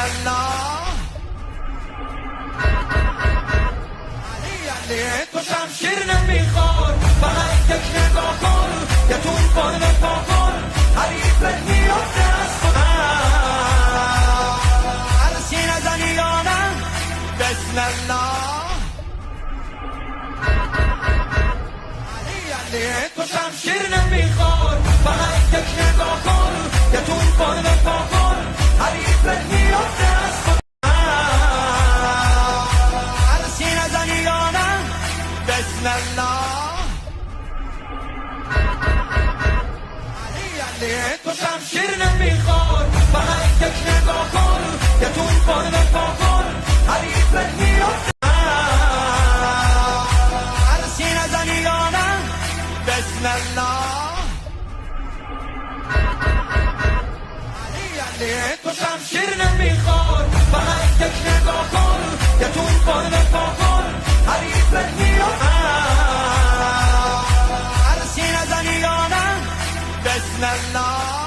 الله علی تو شمشیر نمیخواد فقط یک نگاه کن یه توفان وفا کن حریفت میافته از خودم سینه زنی یانم بسم الله علی تو شمشیر نمیخواد فقط یک نگاه کن یه توفان وفا کن حریفت میافته از خودم سینه زنی یانم بسم الله علی تو شمشیر نمیخواد فقط یک نگاه کن یه توفان وفا کن حریفت میافته سینه زنی یانم بسم الله علی تو شمشیر نمیخواد فقط یک نگاه کن یه توفان وفا کن حریفت میافته سینه زنی یانم بسم الله